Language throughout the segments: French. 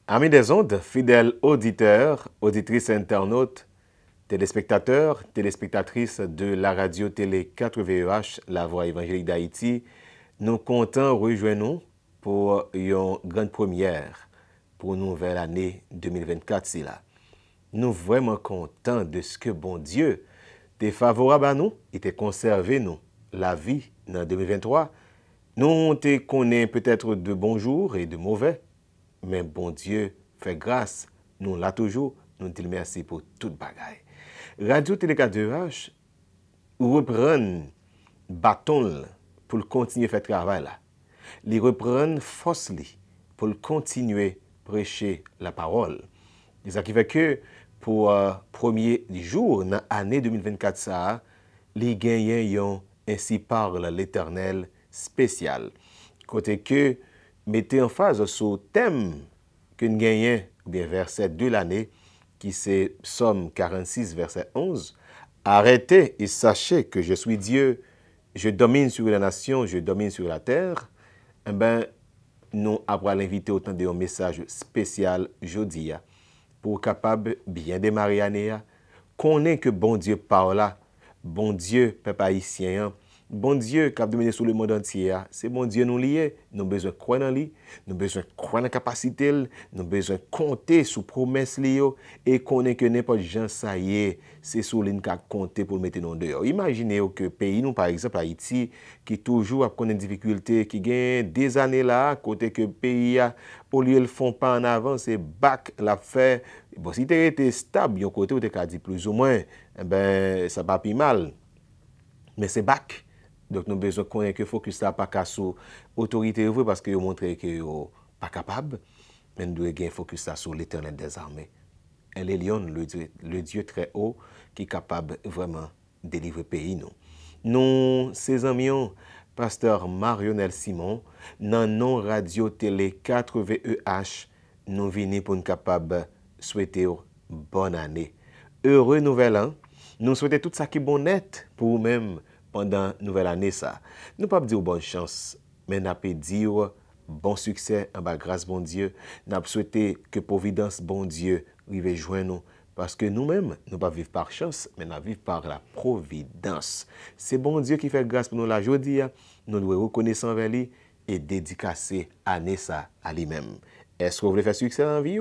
Amis des ondes, fidèles auditeurs, auditrices internautes, téléspectateurs, téléspectatrices de la radio-télé 4VEH, La Voix évangélique d'Haïti, nous comptons rejoindre nous pour une grande première pour une nouvelle année 2024. Si là. Nous vraiment contents de ce que bon Dieu est favorable à nous, il t'a conservé nous la vie dans 2023. Nous te connaissons peut-être de bons jours et de mauvais, mais bon Dieu fait grâce, nous là toujours, nous te merci pour toute bagaille. Radio Télé 4H reprend bâton pour continuer à faire travail là. Il reprend force pour continuer à prêcher la parole. C'est ça qui fait que pour premier jour dans l'année 2024, ça, les gagnants ainsi parle l'Éternel spécial. Côté que mettez en phase sur le thème que nous gagnons, bien verset de l'année, qui c'est Psaume 46, verset 11. Arrêtez et sachez que je suis Dieu, je domine sur la nation, je domine sur la terre. Eh bien, nous avons l'invité autant de un message spécial jeudi pour capable bien démarrer l'année. Connaît que bon Dieu parle là, bon Dieu, peuple haïtien, bon Dieu qui a dominé sur le monde entier, c'est bon Dieu nous lié. Nous avons besoin de croire dans lui, nous avons besoin de croire dans la capacité, nous avons besoin de compter sur la promesse et connaître que n'importe gens ça y est, c'est sur l'une qui a compté pour mettre nous dehors. Imaginez que le pays, nous par exemple Haïti, qui toujours a des difficultés, qui gagne des années là, côté que le pays, au lieu de le font pas en avant, c'est bac la fait. Bon, si tu étais stable, yon côté où tu as dit plus ou moins, eh ben, ça va pas mal. Mais c'est bac. Donc, nous avons besoin de connaître que le focus n'est pas sur l'autorité parce que vous montrez que vous pas capable. Mais nous devons avoir un focus sur l'Éternel des armées. Elle est Lion, le Dieu très haut, qui est capable vraiment de délivrer le pays. Nous, ses amis, pasteur Marionel Simon, dans non radio télé 4VEH, nous venons pour nous capable souhaiter bonne année. Heureux nouvel an. Nous souhaitons tout ça qui est bon net pour vous-même pendant nouvelle année ça. Nous pas dire bonne chance, mais nous pas dire bon succès en bas grâce bon Dieu. Nous souhaiter que providence bon Dieu arrive joindre nous parce que nous-mêmes nous pas vivre par chance, mais nous vivre par la providence. C'est bon Dieu qui fait grâce pour nous la journée. Nous devons reconnaître envers lui et dédicacer année ça à lui-même. Est-ce que vous voulez faire succès dans la vie?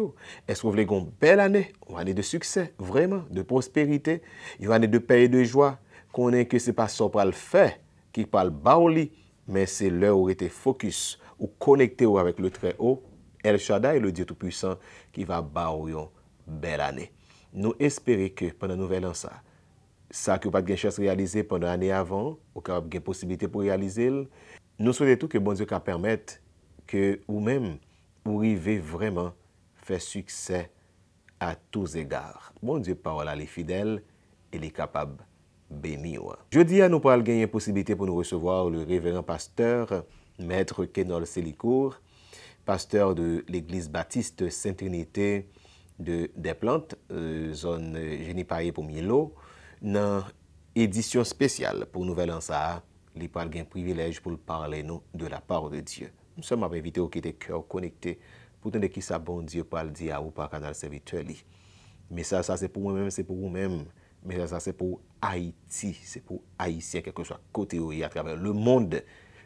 Est-ce que vous voulez une belle année? Une année de succès, vraiment, de prospérité, une année de paix et de joie? Qu'on ait que ce n'est pas ça pour le faire, qui parle baoli, mais c'est l'heure où était focus, ou connecté avec le très haut, El Shaddai, le Dieu Tout-Puissant, qui va baoui une belle année. Nous espérons que pendant la nouvelle an, ça que vous n'avez pas de chance de réaliser pendant l'année avant, ou que vous avez une possibilité pour réaliser, nous souhaitons tout que bon Dieu permette que vous-même, vous arrivez vraiment faire succès à tous égards. Bon Dieu parole à les fidèles et les capables bénis. Jeudi, nous pourrons gagner la possibilité pour nous recevoir le révérend pasteur, maître Kenol Sélicourt, pasteur de l'église baptiste Sainte-Trinité des Plantes, zone Génie-Paillé pour Milo, dans édition spéciale pour Nouvelle An ça, il pourra gagner privilège pour parler nous de la part de Dieu. Nous sommes invités au qui était cœur connecté pour entendre qui ça bon Dieu parle dire à vous par canal servituel. Mais ça c'est pour moi-même, c'est pour vous-même. Mais ça c'est pour Haïti, c'est pour Haïtiens, quelque chose côté où à travers le monde.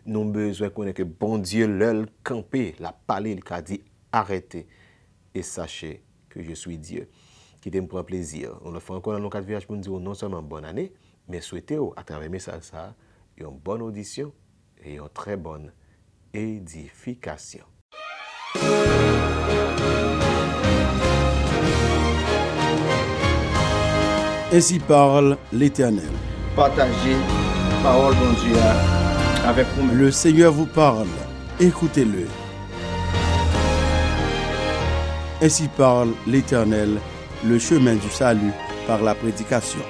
Nous avons besoin de connaître que bon Dieu l'œil campé, la parlé, il a dit arrêtez et sachez que je suis Dieu. Qui me prend plaisir. On le fait encore dans nos 4 villages pour nous dire non seulement bonne année, mais souhaiter à travers mes messages ça, une bonne audition et une très bonne édification. Ainsi parle l'Éternel. Partagez parole bon Dieu avec vous. Le Seigneur vous parle, écoutez-le. Ainsi parle l'Éternel, le chemin du salut par la prédication.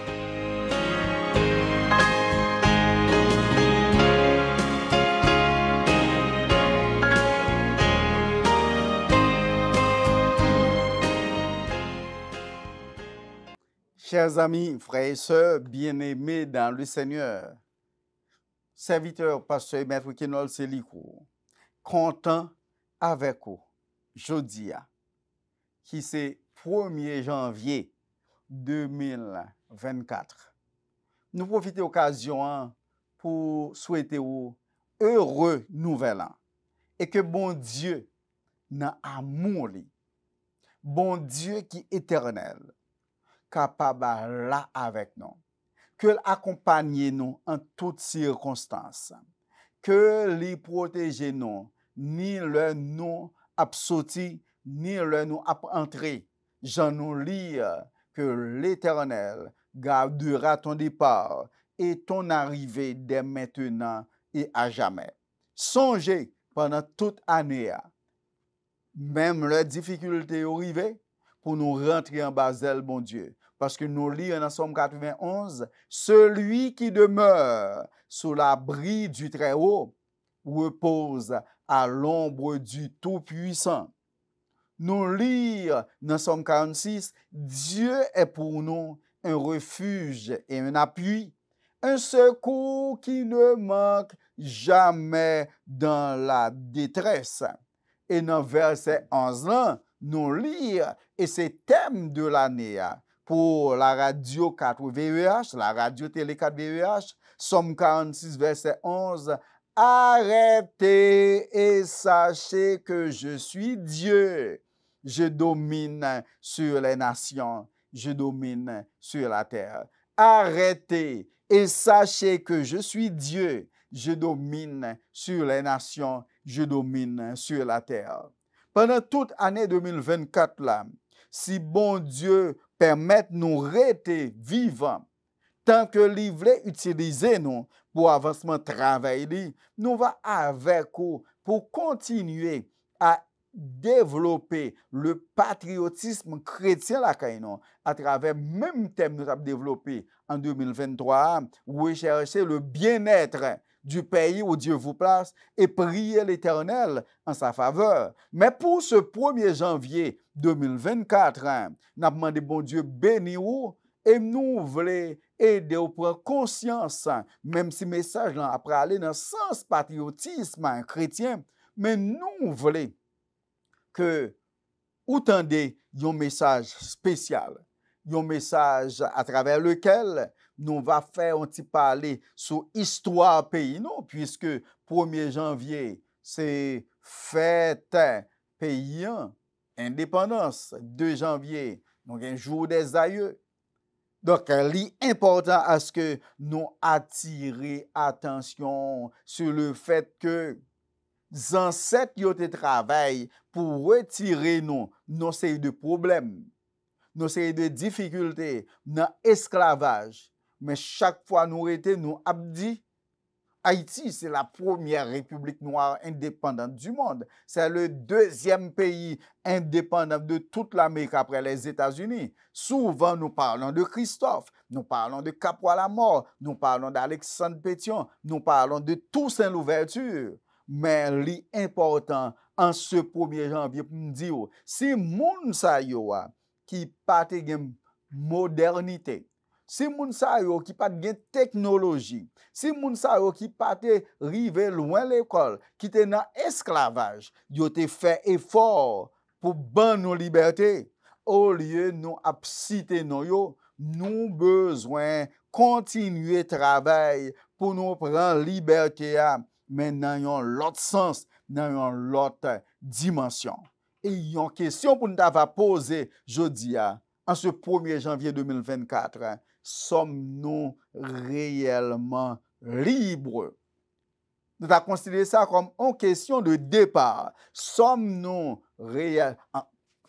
Chers amis, frères et sœurs, bien-aimés dans le Seigneur, serviteur, pasteur Maître Kenol Sélicourt, content avec vous, jodia. qui c'est 1er janvier 2024. Nous profitons de l'occasion pour souhaiter un heureux nouvel an. Et que bon Dieu, dans l'amour, bon Dieu qui est éternel, capable là avec nous, que l'accompagne nous en toutes circonstances, que lui protège nous, ni le nous absorti, ni le nous entré. J'en nous lis que l'Éternel gardera ton départ et ton arrivée dès maintenant et à jamais. Songez pendant toute année, même les difficultés arrivées, pour nous rentrer en Basel, bon Dieu. Parce que nous lisons dans Somme 91, celui qui demeure sous l'abri du Très-Haut repose à l'ombre du Tout-Puissant. Nous lisons dans Somme 46, Dieu est pour nous un refuge et un appui, un secours qui ne manque jamais dans la détresse. Et dans verset 11 là, nous lisons, et c'est thème de l'année pour la radio 4 VEH, la radio télé 4 VEH, Somme 46, verset 11, arrêtez et sachez que je suis Dieu. Je domine sur les nations, je domine sur la terre. Arrêtez et sachez que je suis Dieu. Je domine sur les nations, je domine sur la terre. Pendant toute année 2024, là, si bon Dieu permet nous rester vivants, tant que l'il veut utiliser nous pour avancement travail, nous va avec vous pour continuer à développer le patriotisme chrétien à travers même thème que nous avons développé en 2023, rechercher le bien-être du pays où Dieu vous place et prier l'Éternel en sa faveur. Mais pour ce 1er janvier 2024, nous avons demandé bon Dieu béni-vous et nous voulons aider à prendre conscience, même si le message là après aller dans le sens patriotisme chrétien, mais nous voulons que ou tendez un message spécial, un message à travers lequel nous va faire un petit parler sur l'histoire pays, non, puisque 1er janvier, c'est fête pays, indépendance, 2 janvier, donc un jour des aïeux. Donc, il est important à ce que nous attirons attention sur le fait que les ancêtres ont travaillé pour retirer nos séries de problèmes, nos séries de difficultés, dans l'esclavage. Mais chaque fois nous abdi, Haïti, c'est la première république noire indépendante du monde. C'est le 2e pays indépendant de toute l'Amérique après les États-Unis. Souvent, nous parlons de Christophe, nous parlons de Capois-la-Mort, nous parlons d'Alexandre Pétion, nous parlons de Toussaint Louverture. Mais l'important en ce 1er janvier pour nous dire, si moun sa yo qui pas de modernité, si moun sa yo qui pas de technologie, si moun sa yo qui pas rive loin l'école, qui te dans esclavage, yo te fait effort pour ban nos libertés, au lieu nous absiter nous besoin continuer travail pour nous prendre liberté mais dans l'autre sens, dans l'autre dimension. Et il y a une question pour nous poser aujourd'hui, en ce 1er janvier 2024, sommes-nous réellement libres? Nous avons considéré ça comme une question de départ. Sommes-nous réellement,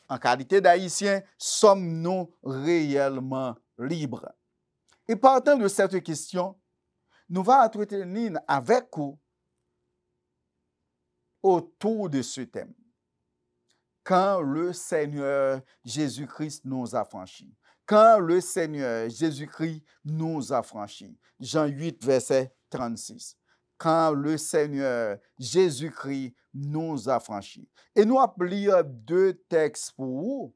en qualité d'Haïtiens, sommes-nous réellement libres? Et partant de cette question, nous allons entretenir avec vous autour de ce thème. Quand le Seigneur Jésus-Christ nous a franchis. Quand le Seigneur Jésus-Christ nous a franchis. Jean 8, verset 36. Quand le Seigneur Jésus-Christ nous a franchis. Et nous allons lire 2 textes pour vous.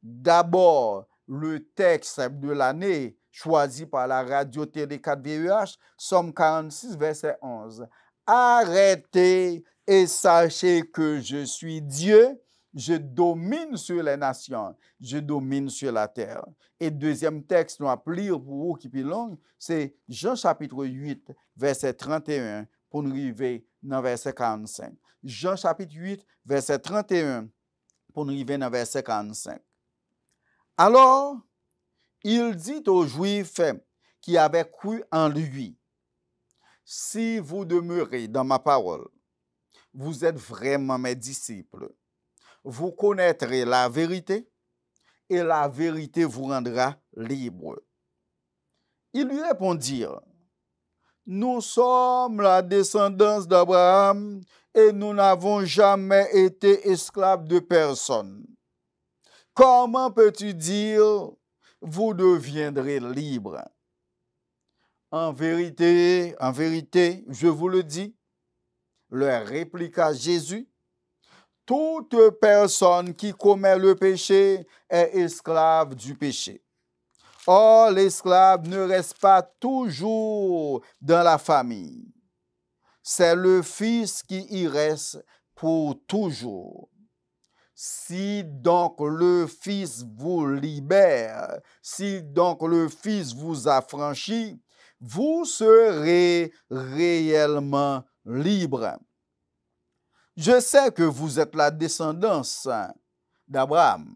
D'abord, le texte de l'année choisi par la radio télé 4 VEH, Somme 46, verset 11. Arrêtez et sachez que je suis Dieu, Je domine sur les nations. Je domine sur la terre. Et deuxième texte, nous allons lire pour vous qui est long, c'est Jean chapitre 8, verset 31, pour nous arriver dans verset 45. Jean chapitre 8, verset 31, pour nous arriver dans verset 45. Alors, il dit aux Juifs qui avaient cru en lui, si vous demeurez dans ma parole, vous êtes vraiment mes disciples. Vous connaîtrez la vérité et la vérité vous rendra libre. Ils lui répondirent, nous sommes la descendance d'Abraham et nous n'avons jamais été esclaves de personne. Comment peux-tu dire, vous deviendrez libres? En vérité, je vous le dis, leur répliqua Jésus, toute personne qui commet le péché est esclave du péché. Or, l'esclave ne reste pas toujours dans la famille. C'est le Fils qui y reste pour toujours. Si donc le Fils vous libère, si donc le Fils vous affranchit, vous serez réellement libre. Je sais que vous êtes la descendance d'Abraham.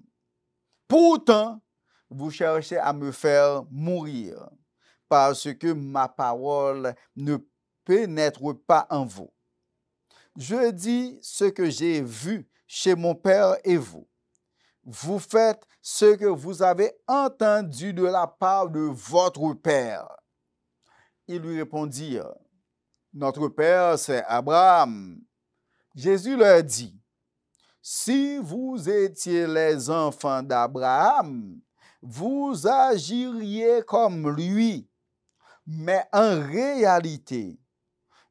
Pourtant, vous cherchez à me faire mourir parce que ma parole ne pénètre pas en vous. Je dis ce que j'ai vu chez mon Père et vous. Vous faites ce que vous avez entendu de la part de votre Père. Ils lui répondirent, notre Père, c'est Abraham. Jésus leur dit, si vous étiez les enfants d'Abraham, vous agiriez comme lui. Mais en réalité,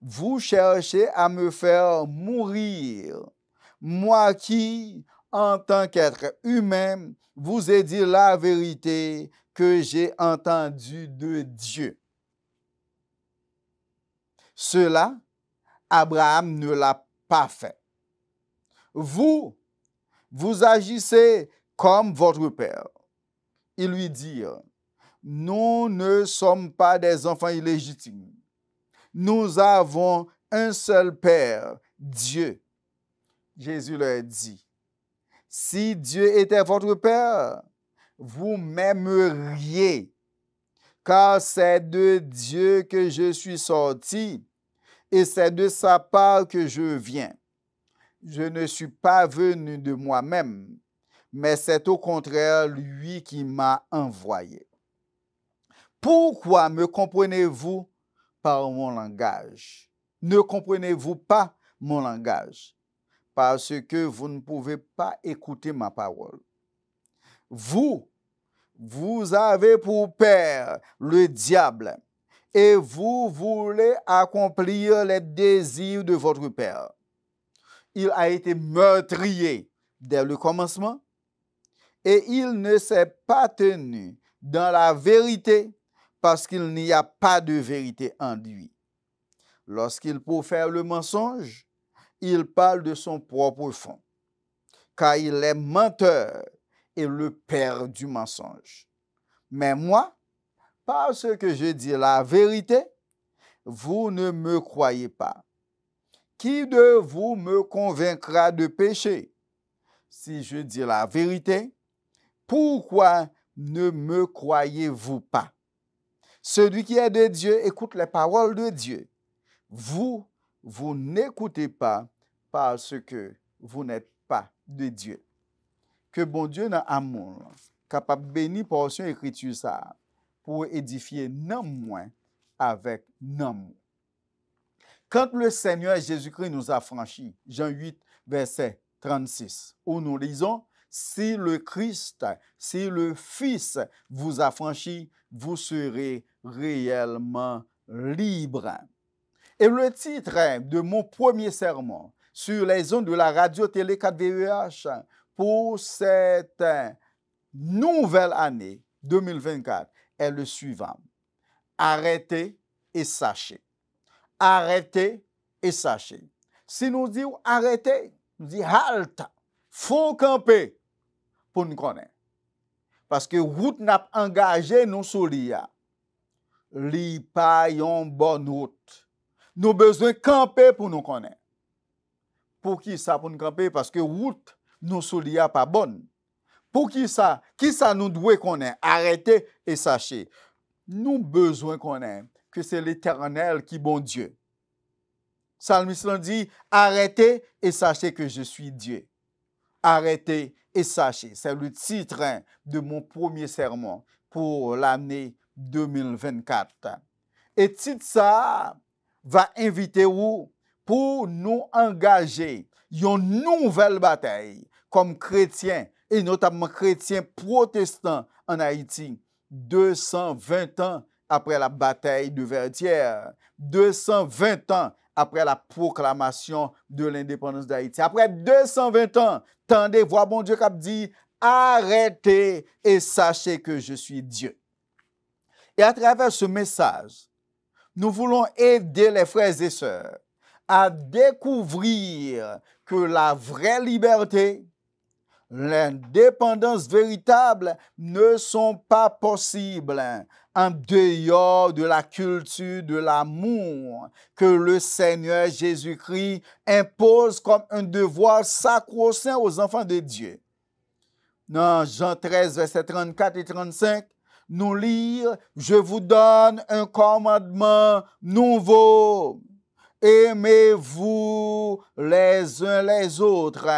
vous cherchez à me faire mourir. Moi qui, en tant qu'être humain, vous ai dit la vérité que j'ai entendue de Dieu. Cela, Abraham ne l'a pas fait. Vous agissez comme votre père. Ils lui dirent, nous ne sommes pas des enfants illégitimes. Nous avons un seul Père, Dieu. Jésus leur dit, si Dieu était votre Père, vous m'aimeriez, car c'est de Dieu que je suis sorti et c'est de sa part que je viens. Je ne suis pas venu de moi-même, mais c'est au contraire lui qui m'a envoyé. Pourquoi me comprenez-vous par mon langage? Ne comprenez-vous pas mon langage? Parce que vous ne pouvez pas écouter ma parole. Vous avez pour père le diable, et vous voulez accomplir les désirs de votre père. Il a été meurtrier dès le commencement, et il ne s'est pas tenu dans la vérité, parce qu'il n'y a pas de vérité en lui. Lorsqu'il profère le mensonge, il parle de son propre fond, car il est menteur et le père du mensonge. Mais moi, parce que je dis la vérité, vous ne me croyez pas. Qui de vous me convaincra de péché? Si je dis la vérité, pourquoi ne me croyez-vous pas? Celui qui est de Dieu écoute les paroles de Dieu. Vous n'écoutez pas parce que vous n'êtes pas de Dieu. Que bon Dieu dans amour, capable de bénir portion écriture ça, pour édifier non moins avec non. Quand le Seigneur Jésus-Christ nous a franchis, Jean 8, verset 36, où nous lisons, si le Christ, si le Fils vous a franchi, vous serez réellement libre. Et le titre de mon premier sermon sur les ondes de la radio-télé 4VEH pour cette nouvelle année 2024 est le suivant. Arrêtez et sachez. Arrêtez et sachez. Si nous disons arrêtez, nous disons halte. font camper pour nous connaître. Parce que route n'a engagé nous sur l'IA. Li pa yon bonne route. Nous besoin camper pour nous connaître. Pour qui ça pour nous camper? Parce que route nous sur l'IA pas bonne. Pour qui ça? Qui ça nous doit connaître? Arrêtez et sachez. Nous besoin connaître que c'est l'Éternel qui bon Dieu. Psalmiste dit, arrêtez et sachez que je suis Dieu. Arrêtez et sachez. C'est le titre de mon premier sermon pour l'année 2024. Et titre ça va inviter vous pour nous engager une nouvelle bataille comme chrétiens et notamment chrétiens protestants en Haïti 220 ans après la bataille de Vertières, 220 ans après la proclamation de l'indépendance d'Haïti. Après 220 ans, tendez, voir bon Dieu qui a dit, arrêtez et sachez que je suis Dieu. Et à travers ce message, nous voulons aider les frères et sœurs à découvrir que la vraie liberté, l'indépendance véritable ne sont pas possibles en dehors de la culture de l'amour que le Seigneur Jésus-Christ impose comme un devoir sacro-saint aux enfants de Dieu. Dans Jean 13, versets 34 et 35, nous lisons « Je vous donne un commandement nouveau. Aimez-vous les uns les autres,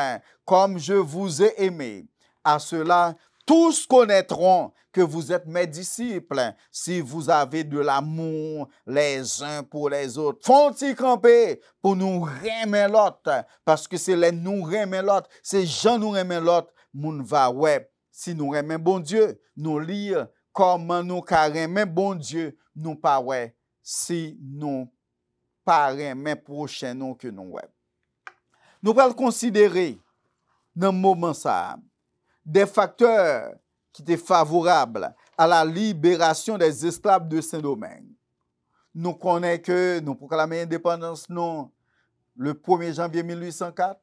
comme je vous ai aimé. À cela, tous connaîtront que vous êtes mes disciples, si vous avez de l'amour les uns pour les autres. » Font-ils camper pour nous remettre l'autre, parce que c'est les nous remettre l'autre, c'est Jean nous remettre l'autre, moun va ouais. Si nous remettre bon Dieu, nous lire comment nous remettre bon Dieu, nous pas ouais. Si nous pas remettre prochain nous que nous ouais. Nous allons considérer dans le moment ça des facteurs qui étaient favorables à la libération des esclaves de Saint-Domingue. Nous connaissons que nous proclamons l'indépendance non le 1er janvier 1804.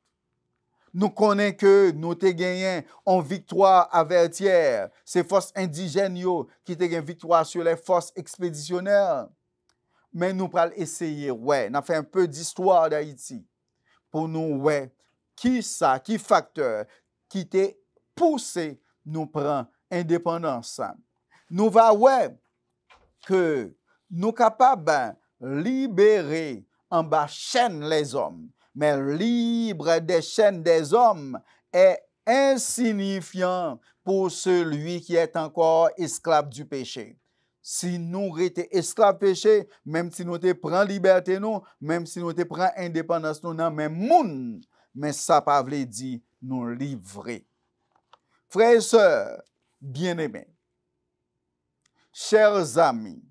Nous connaissons que nous avons gagné en victoire à Vertières. Ces forces indigènes qui ont gagné victoire sur les forces expéditionnaires. Mais nous allons essayer, ouais, nous avons fait un peu d'histoire d'Haïti pour nous, ouais, qui facteur qui t'a poussé nous prendre indépendance. Nous va ouais que nous capables libérer en bas chaîne les hommes, mais libre des chaînes des hommes est insignifiant pour celui qui est encore esclave du péché. Si nous étions esclaves péché, même si nous te prend liberté nous, même si nous te prend indépendance nous dans même monde, mais ça pas veut dire nous livrer. Frères et sœurs, bien-aimés, chers amis,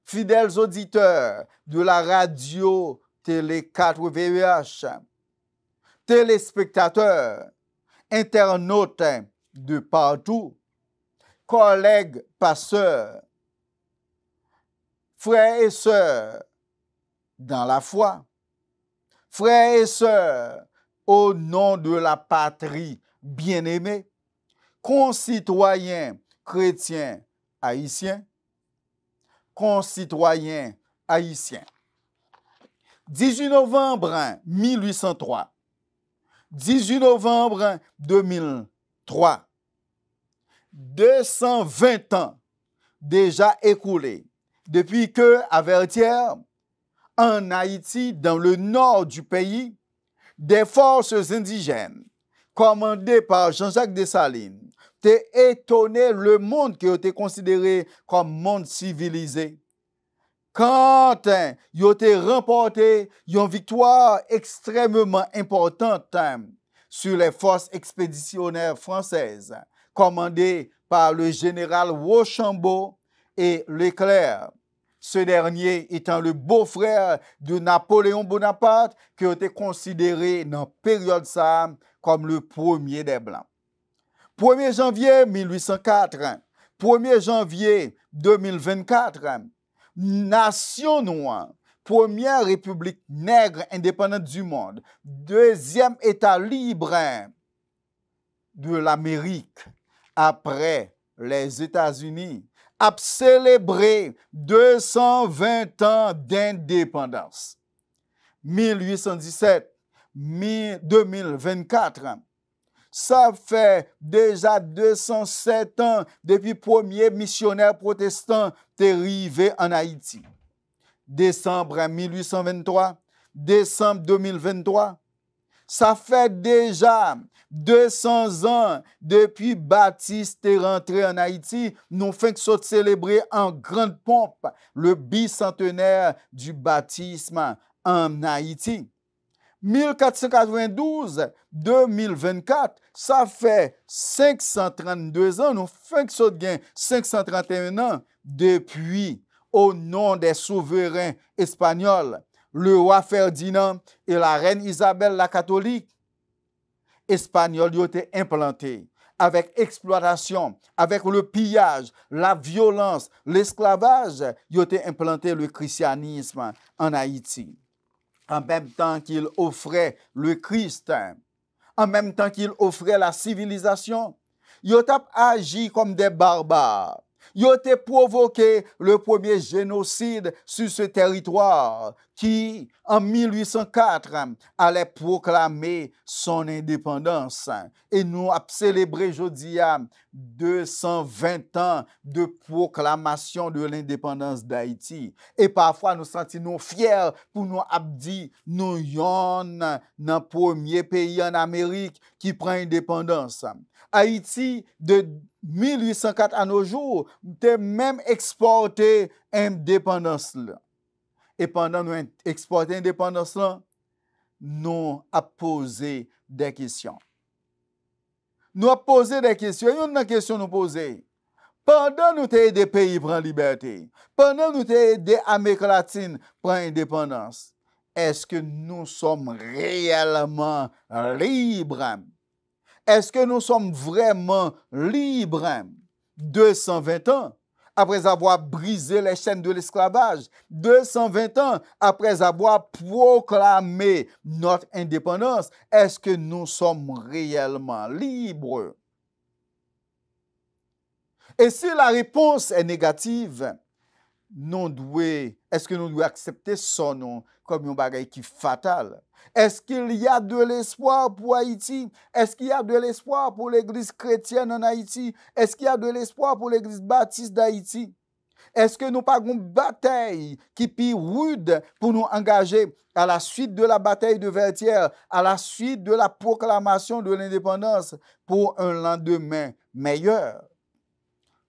fidèles auditeurs de la radio Télé 4 VEH, téléspectateurs, internautes de partout, collègues, pasteurs, frères et sœurs dans la foi, frères et sœurs au nom de la patrie bien-aimée, concitoyens chrétiens haïtiens, concitoyens haïtiens. 18 novembre 1803, 18 novembre 2003, 220 ans déjà écoulés depuis que, à Vertières, en Haïti, dans le nord du pays, des forces indigènes commandées par Jean-Jacques Dessalines ont étonné le monde qui était considéré comme monde civilisé. Quand ils ont remporté une victoire extrêmement importante sur les forces expéditionnaires françaises, commandées par le général Rochambeau et Leclerc. Ce dernier étant le beau-frère de Napoléon Bonaparte, qui a été considéré dans la période ça comme le premier des Blancs. 1er janvier 1804, 1er janvier 2024, nation noire première république nègre indépendante du monde, deuxième État libre de l'Amérique après les États-Unis, a célébré 220 ans d'indépendance. 1817-2024, ça fait déjà 207 ans depuis le premier missionnaire protestant est arrivé en Haïti. Décembre 1823, décembre 2023, ça fait déjà 200 ans depuis Baptiste est rentré en Haïti. Nous faisons célébrer en grande pompe le bicentenaire du baptisme en Haïti. 1492-2024, ça fait 532 ans, nous faisons 531 ans depuis, au nom des souverains espagnols, le roi Ferdinand et la reine Isabelle la catholique, espagnol ont été implantés avec exploitation, avec le pillage, la violence, l'esclavage, ils ont été implanté le christianisme en Haïti. En même temps qu'il offrait le Christ, en même temps qu'il offrait la civilisation, ils ont agi comme des barbares. Ils ont provoqué le premier génocide sur ce territoire qui, en 1804, allait proclamer son indépendance. Et nous avons célébré aujourd'hui 220 ans de proclamation de l'indépendance d'Haïti. Et parfois, nous sentons fiers pour nous dire nous sommes dans le premier pays en Amérique qui prend indépendance. Haïti, de 1804 à nos jours, a même exporté indépendance. Et pendant nous exporter l'indépendance, nous avons posé des questions. Nous avons posé des questions. Il y a une question nous poser. Pendant nous avons aidé pays prendre liberté, pendant nous avons aidé l'Amérique latine prendre indépendance, est-ce que nous sommes réellement libres? Est-ce que nous sommes vraiment libres 220 ans après avoir brisé les chaînes de l'esclavage, 220 ans après avoir proclamé notre indépendance? Est-ce que nous sommes réellement libres? Et si la réponse est négative, est-ce que nous devons accepter son nom comme un bagage qui est fatal? Est-ce qu'il y a de l'espoir pour Haïti? Est-ce qu'il y a de l'espoir pour l'Église chrétienne en Haïti? Est-ce qu'il y a de l'espoir pour l'Église baptiste d'Haïti? Est-ce que nous pas une bataille qui est rude pour nous engager à la suite de la bataille de Vertières, à la suite de la proclamation de l'indépendance pour un lendemain meilleur?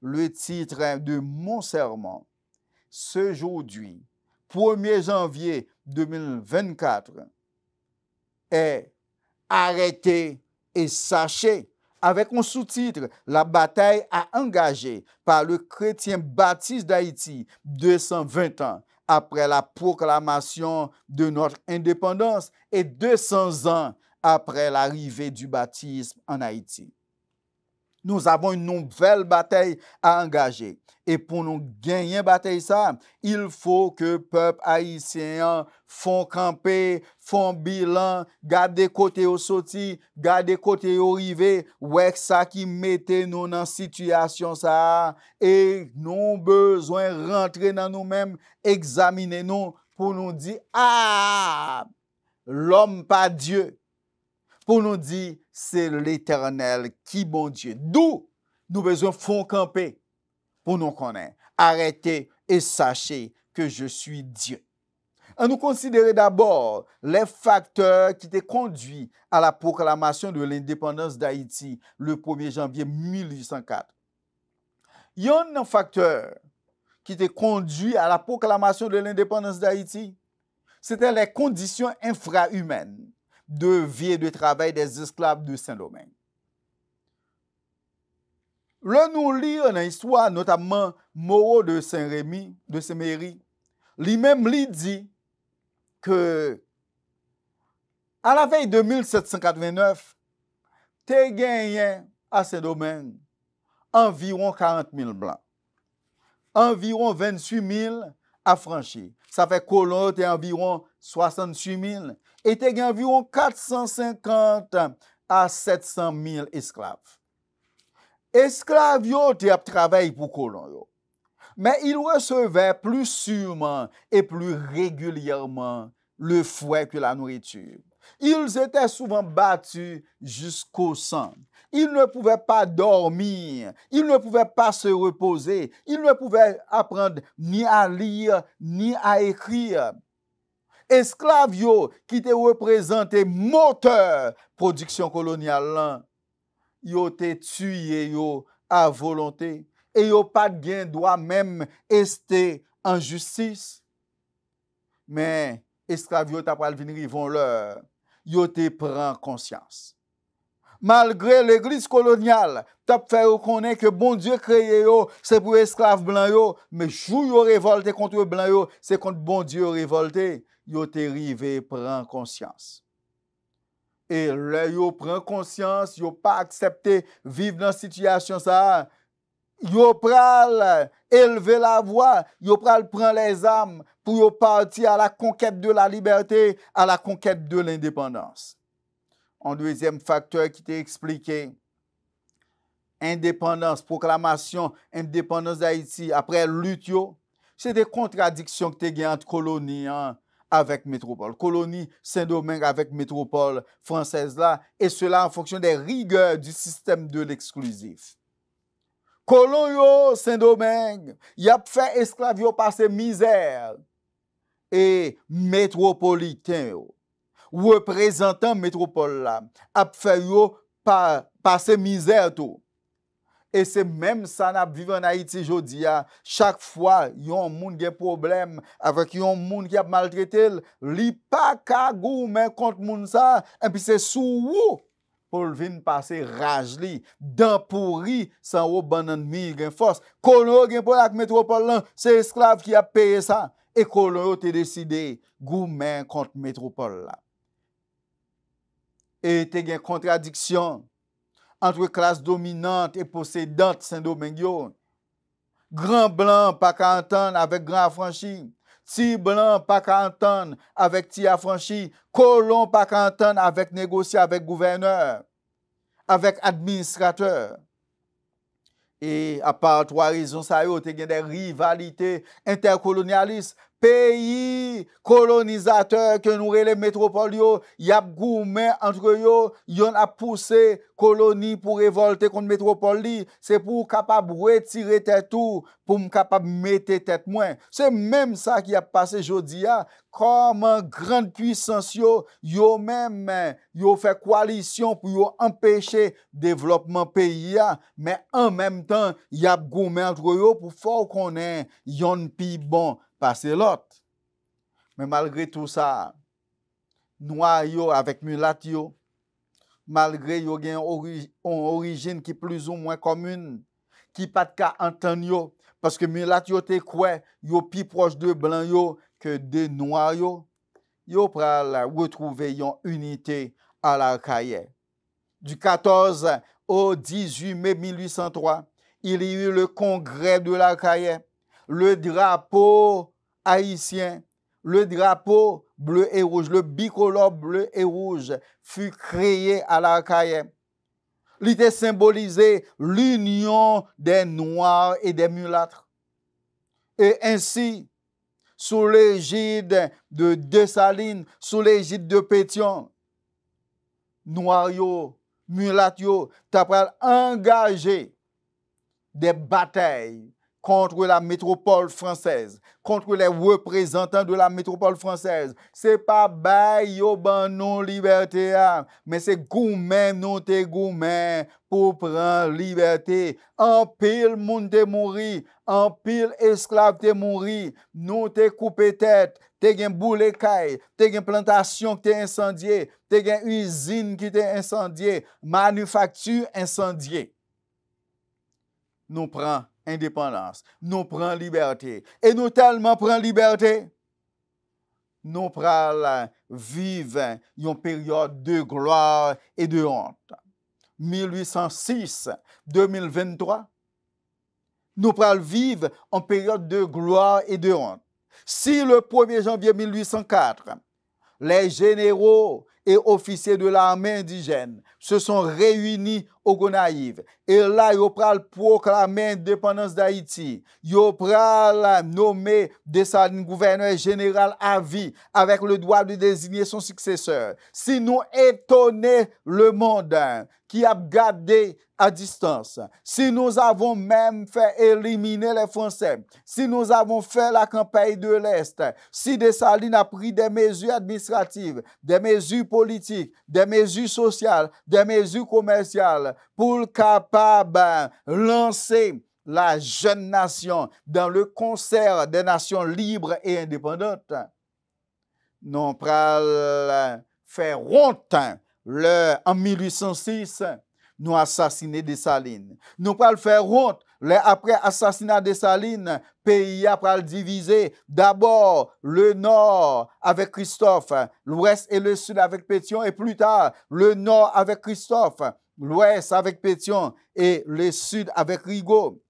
Le titre de mon sermon, ce aujourd'hui, 1er janvier 2024, est arrêté et sachez, avec un sous-titre, la bataille à engager par le chrétien baptiste d'Haïti 220 ans après la proclamation de notre indépendance et 200 ans après l'arrivée du baptisme en Haïti. Nous avons une nouvelle bataille à engager. Et pour nous gagner bataille ça, il faut que le peuple haïtien font camper, font bilan, garder côté au sorti, garder côté au rivé, ouais ça qui mettait nous dans situation ça et nous besoin rentrer dans nous-mêmes, examiner nous pour nous dire l'homme pas Dieu. Pour nous dire, c'est l'Éternel qui bon Dieu. D'où nous besoin font camper pour nous connaître. Arrêtez et sachez que je suis Dieu. On nous considérer d'abord les facteurs qui t'ont conduit à la proclamation de l'indépendance d'Haïti le 1er janvier 1804. Il y a un facteur qui t'a conduit à la proclamation de l'indépendance d'Haïti. C'était les conditions infrahumaines de vie et de travail des esclaves de Saint-Domingue. Le nous lire dans l'histoire, notamment Moreau de Saint-Rémy, de Saint-Méry, lui-même lui dit que à la veille de 1789, t'es gagné à Saint-Domingue environ 40 000 blancs, environ 28 000 affranchis. Ça fait colon était environ 68 000 et était environ 450 à 700 000 esclaves. Esclaves yo te travaillé pour colon yo. Mais ils recevaient plus sûrement et plus régulièrement le fouet que la nourriture. Ils étaient souvent battus jusqu'au sang. Ils ne pouvaient pas dormir, ils ne pouvaient pas se reposer, ils ne pouvaient apprendre ni à lire, ni à écrire. Esclaves yo qui te représenté moteur production coloniale, yo te tué yo à volonté et yo pas de gain droit même rester en justice. Mais esclaves yo t'a pral venir rivon leur, yo te prend conscience. Malgré l'église coloniale, t'a fait reconnaître que bon Dieu créé yo, c'est pour esclaves blancs yo, mais jou yo révolté contre blancs yo, c'est contre bon Dieu révolté, yo te rivé prend conscience. Et là yo prend conscience, yo pas accepté vivre dans situation ça. Yo pral élever la voix, yo pral prendre les armes pour yo partir à la conquête de la liberté, à la conquête de l'indépendance. Un deuxième facteur qui t'est expliqué, indépendance, proclamation, indépendance d'Haïti, après lutte yo, c'est des contradictions que t'es gagné entre colonies avec métropole. Colonie Saint-Domingue avec métropole française là, et cela en fonction des rigueurs du système de l'exclusif. Colon yo Saint-Domingue, y a fait esclave yo passer misère et métropolitain yo, représentant métropole là, a fait yo passer misère tout. Et c'est même ça n'a vivre en Haïti jodi a, chaque fois yon moun gen problème avec yon moun qui a maltraité, li pa ka goumen contre moun ça, et puis c'est sous ou pour vin passer rage li, dans pourri sans ou ban ennemi gen force. Kolon gen pour la métropole là, c'est esclave qui a payé ça et kolon te décidé goumen contre métropole là. Et te gen contradiction entre classe dominante et possédante Saint-Domingue yo. Grand blanc pas qu'à entendre avec grand affranchi. Ti blanc pas qu'à entendre avec ti affranchi. Colon pas qu'à entendre avec négocier avec gouverneur, avec administrateur. Et à part trois raisons ça yo te gen des rivalités intercolonialistes. Pays colonisateur que nous les métropoles yo, y a gourmet entre yo, yon a poussé colonie pour révolter contre métropole li, c'est pour capable retirer tête tout, pour capable mettre tête moins. C'est même ça qui a passé jodi a, comme en grande puissance yo même yo fait coalition pour yo empêcher développement pays a, mais en même temps y a gourmet entre yo pour fort connaît yon pi bon passer l'autre. Mais malgré tout ça, noir yo avec mulat yo, malgré yo gen origine qui plus ou moins commune, qui pas de ka entendre yo, parce que mulat yo te quoi, yo pi proche de blanc yo que de noir yo pral retrouver yon unité à l'Arcaïe. Du 14 au 18 mai 1803, il y eut le congrès de l'Arcaïe. Le drapeau haïtien, le drapeau bleu et rouge, le bicolore bleu et rouge fut créé à l'Arcaïe. Il était symbolisé l'union des Noirs et des mulâtres. Et ainsi, sous l'égide de Dessalines, sous l'égide de Pétion, Noirs yo, mulâtres yo, t'as engagé des batailles contre la métropole française, contre les représentants de la métropole française. C'est pas bay yo ban non liberté, mais c'est goumen non te goumen pour prendre liberté. En pile moun te mouri, en pile esclave te mouri, nous te coupé tête, te gen boule kay, te gen plantation qui te incendié, te gen usine qui te incendié, manufacture incendiée. Nous prend indépendance, nous prenons liberté. Et nous tellement prenons liberté, nous prenons vivre une période de gloire et de honte. 1806-2023, nous prenons vivre en période de gloire et de honte. Si le 1er janvier 1804, les généraux et officiers de l'armée indigène se sont réunis au Gonaïve. Et là, ils ont proclamé l'indépendance d'Haïti. Ils ont nommé Dessalines gouverneur général à vie avec le droit de désigner son successeur. Si nous étonnons le monde qui a gardé à distance, si nous avons même fait éliminer les Français, si nous avons fait la campagne de l'Est, si Dessalines a pris des mesures administratives, des mesures politiques, des mesures sociales, des mesures commerciales pour capable lancer la jeune nation dans le concert des nations libres et indépendantes, nous pral faire honte en 1806, nous assassiner Dessalines. Nous pral faire honte après assassinat de Dessalines, pays après divisé. D'abord le nord avec Christophe, l'ouest et le sud avec Pétion, et plus tard le nord avec Christophe, l'ouest avec Pétion et le sud avec Rigaud.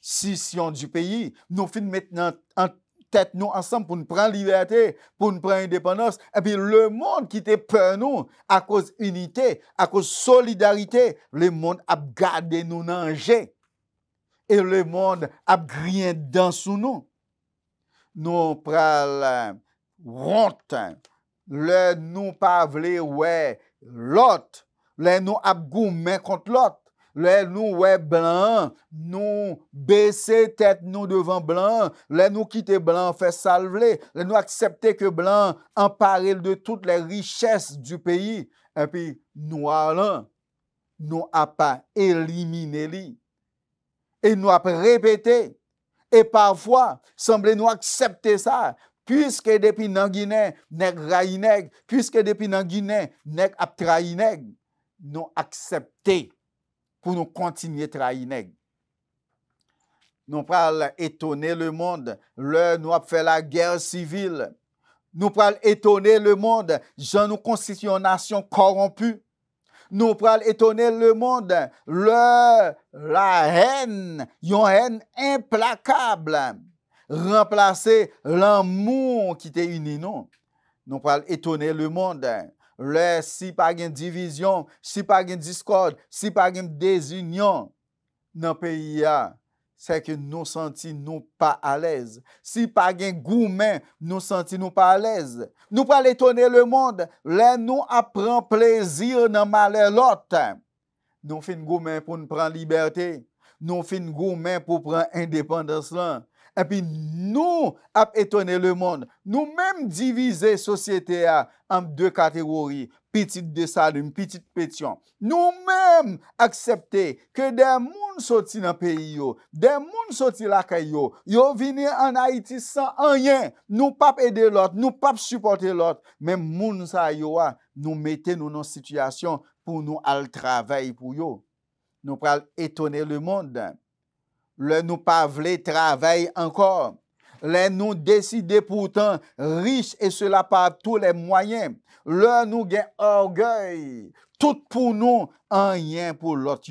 Scission du pays, nous finissons maintenant en tête nous ensemble pour nous prendre liberté, pour nous prendre indépendance. Et puis le monde qui était peur nous, à cause unité, à cause solidarité, le monde a gardé nous danger. Et le monde a grillé dans sous nous. Nous prenons honte, le nous pas vle ouais l'autre, le nous a goumé contre l'autre. Les nous ouais blanc, nous baisser tête nous devant blanc, les nous quitter blanc fait salver, les nous accepter que blanc emparé de toutes les richesses du pays, et puis noir là, nous a pas éliminé lui. Et nous a répété, et parfois semble nous accepter ça, puisque depuis dans Guinée, nèg raï nèg, puisque depuis dans Guinée, nèg ap trahi nèg, nous accepter pour nous continuer à trahir nèg. Nous pral étonner le monde, nous avons fait la guerre civile. Nous pral étonner le monde, j'en nous constituons une nation corrompue. Nous pral étonner le monde, la haine, une haine implacable, remplacer l'amour qui était uni nous. Nous pral étonner le monde. Si pas de division, si pas de discorde, si pas de désunion dans le pays, c'est que nous sentons nous pas à l'aise. Si pas de gourmet, nous sentons nous pas à l'aise. Nous pas étonner le monde, nous apprenons plaisir dans le malheur l'autre. Nous fin gourmet pour nous prendre liberté. Nous fin gourmet pour prendre indépendance là. Et puis nous avons étonné le monde. Nous-mêmes diviser la société en deux catégories. Petite Dessalines, petite Pétion. Nous-mêmes accepter que des gens sortent dans le pays, des gens sortent la caille, ils viennent en Haïti sans rien. Nous pas aider l'autre, nous pas supporter l'autre. Même moun sa yo, nous mettons nous dans une situation pour nous aller travailler pour yo. Nous pral étonner le monde. Nous pas voulons travailler encore. Nous décider pourtant riches et cela par tous les moyens. Nous gain orgueil. Tout pour nous, rien pour l'autre.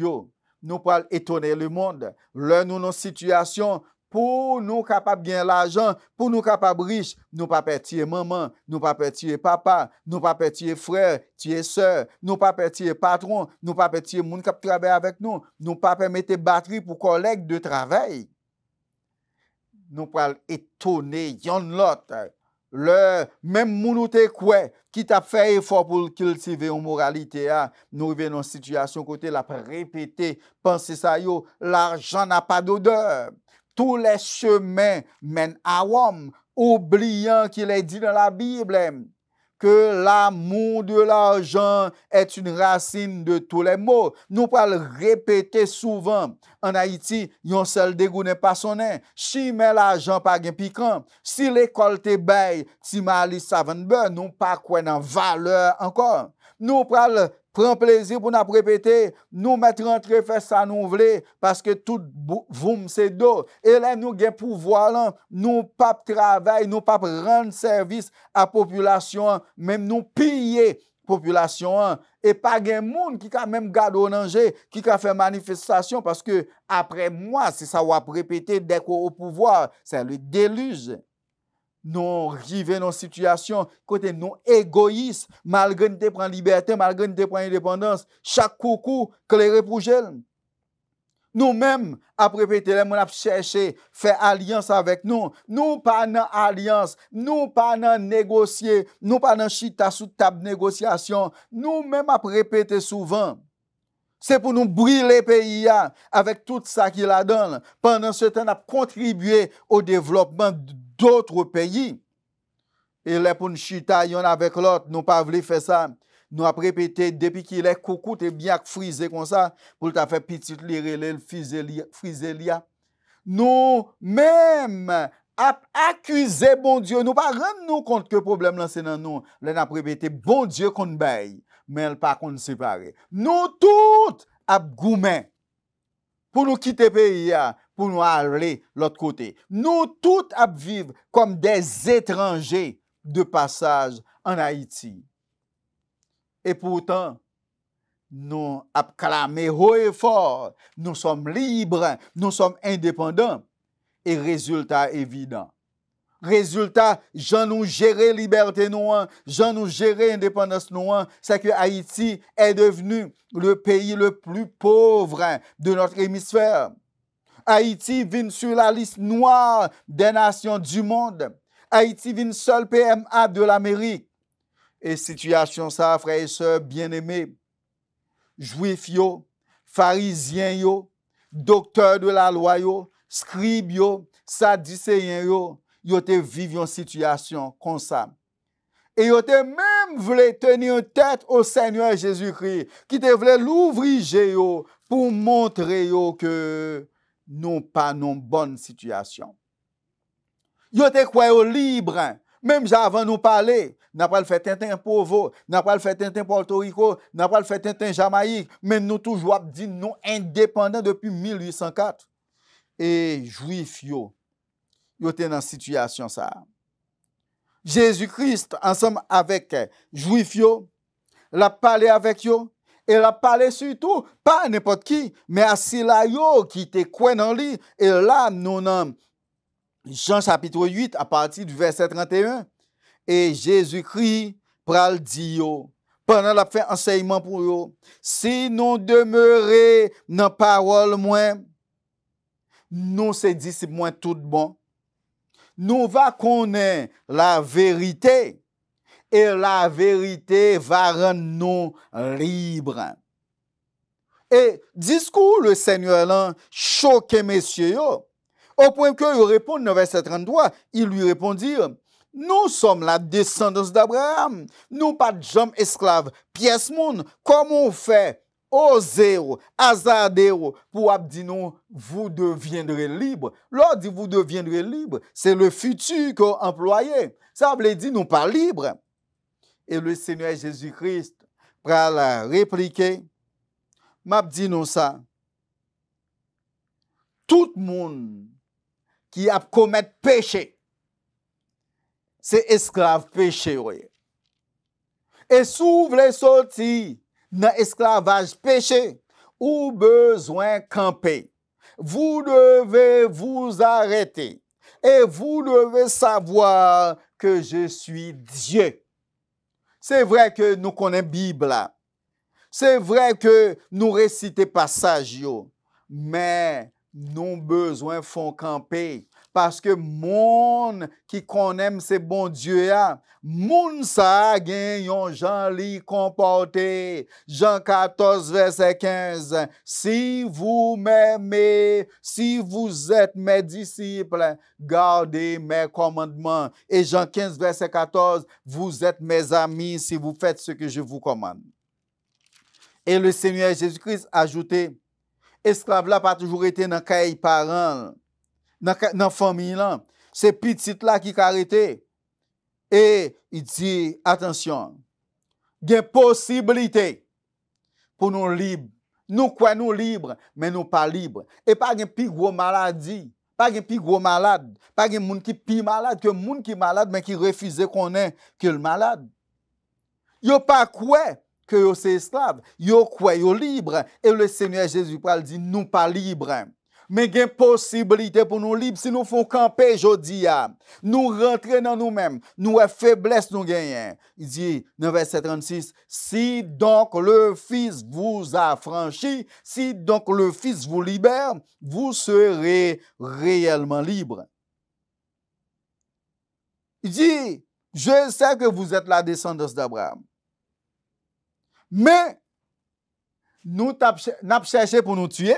Nous pas étonner le monde. Nous dans situation pour nous capables de gagner l'argent, pour nous capables riches, nous pas tuer maman, nous pas tuer papa, nous pas tuer frère, tuer sœur, nous pas tuer patron, nous pas tuer moun qui travaille avec nous, nous pas permettre batterie pour collègues de travail. Nous pas étonner yon l'autre. Même moun te quoi qui t'a fait effort pour cultiver une moralité, nous revenons dans une situation côté la répéter, penser ça yo, l'argent n'a pas d'odeur. Tous les chemins mènent à Rome, oubliant qu'il est dit dans la Bible que l'amour de l'argent est une racine de tous les maux. Nous pouvons répéter souvent en Haïti, yon seul dégoût n'est pas sonné. Si mais l'argent pas gen piquant, si l'école te baille, si mali savane beurre, nous pas quoi dans valeur encore. Nous pouvons prendre plaisir pour nous répéter, nous mettre rentrer faire ça nous voulons parce que tout voum c'est d'eau et là nous gain pouvoir là, nous pas travail, nous pas rendre service à population, même nous piller population et pas gen monde qui a même garder au danger, qui a fait manifestation parce que après moi c'est ça va répéter dès qu'au pouvoir, c'est le déluge. nous arrivons dans une situation côté nous égoïstes, malgré nous te prendre liberté, malgré nous te prendre indépendance, chaque coucou clairé pour gel. Nous-mêmes, après répéter, nous avons cherché faire alliance avec nous. Nous pas dans alliance, nous pas dans négocier, nous pas dans chita sous table négociation. Nous-mêmes, après répéter souvent. C'est pour nous brûler le pays avec tout ça qu'il a donné. Pendant ce temps, on a contribué au développement d'autres pays. Et là, pour nous chita, il y en a avec l'autre, nous pas voulu faire ça. Nous avons répété depuis qu'il est coucou, t'es bien frisé comme ça, pour te faire petit le friser. Nous même accusé bon Dieu, nous pas rendre nous compte que le problème là c'est dans nous. Là, nous avons répété bon Dieu qu'on baille, mais pas qu'on séparé. Nous tous avons goumé pour nous quitter le pays, pour nous aller l'autre côté. Nous tous avons vivre comme des étrangers de passage en Haïti. Et pourtant, nous avons clamé haut et fort, nous sommes libres, nous sommes indépendants. Et résultat évident. Résultat, j'en nous gérer liberté nous, j'en nous gérer indépendance nous, c'est que Haïti est devenu le pays le plus pauvre de notre hémisphère. Haïti vient sur la liste noire des nations du monde. Haïti vient seul PMA de l'Amérique. Et situation ça, frères et sœurs bien-aimés, juifs yo, pharisiens yo, docteurs de la loi yo, scribes yo, sadducéens yo te vivent une situation comme ça. Et yo te même voulu tenir tête au Seigneur Jésus-Christ, qui te voulait l'ouvrir yo pour montrer yo que non pas non bonne situation. Yo te croyé au libre. Même avant nous parler, n'a pas le fait Tintin Provo, n'a pas le fait Tintin Porto Rico, n'a pas le fait Tintin Jamaïque, mais nous toujours dit nous indépendants depuis 1804. Et juifs yo étaient dans situation ça. Jésus-Christ ensemble avec juifs yo, l'a parlé avec yo et l'a parlé surtout pas n'importe qui, mais à Sila yo qui était quoi dans lui et là nous non Jean chapitre 8 à partir du verset 31 et Jésus-Christ pral dit yo pendant la fait enseignement pour yo si nous demeurer dans parole moins nous c'est disciples moins tout bon nous va connaître la vérité et la vérité va rendre nous libres. Et discours le Seigneur là choqué messieurs yo. Au point que il répond dans verset 33, il lui répondit, nous sommes la descendance d'Abraham, nous pas de gens esclaves, pièce moun, comment on fait oser, hasarder pour dire nous, vous deviendrez libre. L'on dit vous deviendrez libre, c'est le futur qu'on employé. Ça veut dire nous pas libres. Et le Seigneur Jésus-Christ va la répliquer, m'a dit nous ça. Tout le monde qui a commis péché, c'est esclave péché. Et si vous voulez sortir dans l'esclavage péché, ou besoin camper, vous devez vous arrêter et vous devez savoir que je suis Dieu. C'est vrai que nous connaissons la Bible, c'est vrai que nous récitons passage, mais nous besoin font camper parce que monde qui connaît c'est bon Dieu moun sa gen yon Jean li comporté Jean 14 verset 15 si vous m'aimez si vous êtes mes disciples gardez mes commandements et Jean 15 verset 14 vous êtes mes amis si vous faites ce que je vous commande. Et le Seigneur Jésus-Christ a ajouté esclave là pas toujours été dans caille parents dans famille là c'est petit là qui arrêté et il dit attention il y a possibilité pour nous libres nous quoi nous libres mais nous pas libres et pas une plus gros maladie pas une plus gros malade pas un monde qui plus malade que monde qui malade mais qui refuse qu'on est que le malade yo pas quoi que c'est esclave, yo quoi yo libre et le Seigneur Jésus parle dit nous pas libres. Mais il y a une possibilité pour nous libres si nous faisons camper aujourd'hui. Nous rentrer dans nous-mêmes. Nous avons faiblesse, nous gagnons. Il dit dans verset 36, si donc le Fils vous a franchi, si donc le Fils vous libère, vous serez réellement libre. Il dit, je sais que vous êtes la descendance d'Abraham. Mais, nous n'avons cherché pour nous tuer.